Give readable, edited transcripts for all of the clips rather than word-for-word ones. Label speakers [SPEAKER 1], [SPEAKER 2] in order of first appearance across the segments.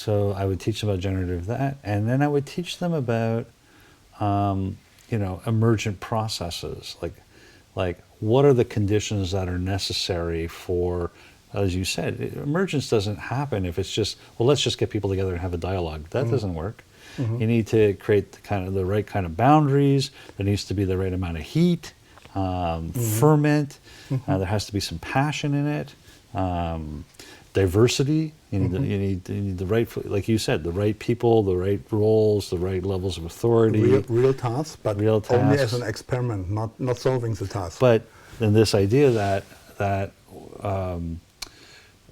[SPEAKER 1] So I would teach them about generative that, and then I would teach them about, emergent processes, like what are the conditions that are necessary for, as you said, emergence doesn't happen if it's just, well, let's just get people together and have a dialogue. That doesn't work. You need to create the right kind of boundaries. There needs to be the right amount of heat, ferment. There has to be some passion in it. Diversity. You need the right, like you said, the right people, the right roles, the right levels of authority.
[SPEAKER 2] Real tasks, but
[SPEAKER 1] real tasks.
[SPEAKER 2] Only as an experiment, not solving the task.
[SPEAKER 1] But then this idea that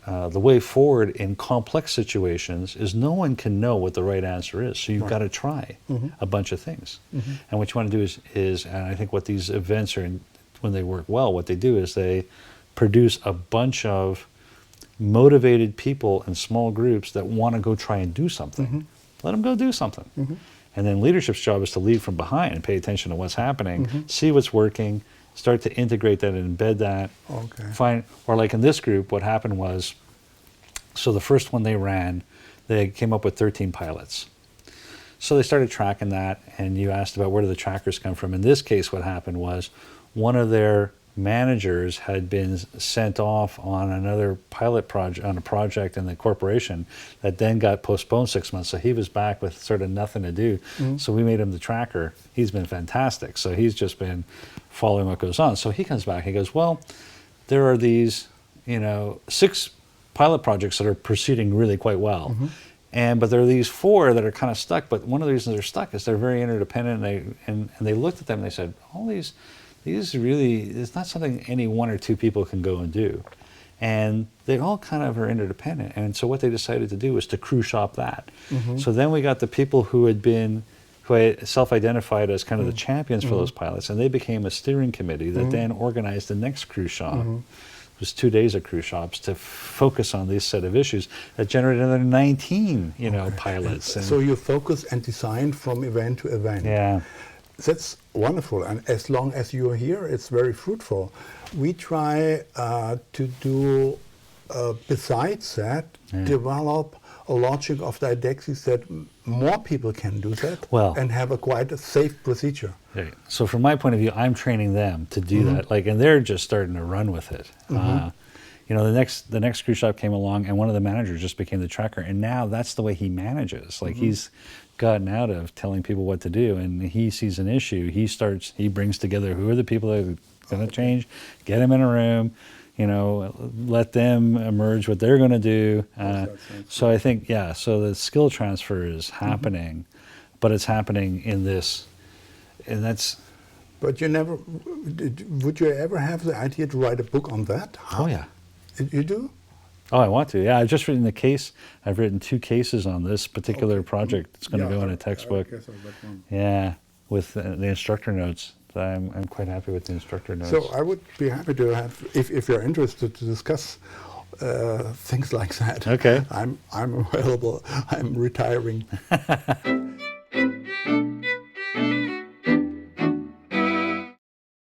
[SPEAKER 1] the way forward in complex situations is no one can know what the right answer is. So you've got to try a bunch of things. And what you want to do is, and I think what these events are, when they work well, what they do is they produce a bunch of motivated people in small groups that want to go try and do something. Let them go do something. And then leadership's job is to lead from behind and pay attention to what's happening, see what's working, start to integrate that and embed that. Or like in this group, what happened was, so the first one they ran, they came up with 13 pilots. So they started tracking that, and you asked about where do the trackers come from. In this case, what happened was one of their managers had been sent off on another pilot project, on a project in the corporation that then got postponed 6 months. So he was back with sort of nothing to do. So we made him the tracker. He's been fantastic. So he's just been following what goes on. So he comes back, he goes, well, there are these, 6 pilot projects that are proceeding really quite well. But there are these 4 that are kind of stuck. But one of the reasons they're stuck is they're very interdependent. And they looked at them and they said, all these really, it's not something any 1 or 2 people can go and do. And they all kind of are interdependent. And so what they decided to do was to crew shop that. So then we got the people who had self-identified as kind of the champions for those pilots, and they became a steering committee that then organized the next crew shop. It was 2 days of crew shops to focus on this set of issues that generated another 19, pilots.
[SPEAKER 2] So you focus and design from event to event.
[SPEAKER 1] Yeah.
[SPEAKER 2] That's wonderful, and as long as you're here, it's very fruitful. We try to do, besides that, develop a logic of didactics that more people can do that and have quite a safe procedure.
[SPEAKER 1] Yeah. So from my point of view, I'm training them to do that, and they're just starting to run with it. The next cruise shop came along, and one of the managers just became the tracker, and now that's the way he manages. He's gotten out of telling people what to do, and he sees an issue, he brings together who are the people that are going to change, get them in a room, let them emerge what they're going to do. So I think, so the skill transfer is happening, but it's happening in this, and that's...
[SPEAKER 2] But would you ever have the idea to write a book on that?
[SPEAKER 1] Oh yeah.
[SPEAKER 2] You do?
[SPEAKER 1] Oh, I want to. Yeah, I've just written I've written 2 cases on this particular project. It's going to go in a textbook. Yeah, with the instructor notes. I'm quite happy with the instructor notes.
[SPEAKER 2] So I would be happy to have, if you're interested, to discuss things like that.
[SPEAKER 1] Okay.
[SPEAKER 2] I'm available. I'm retiring.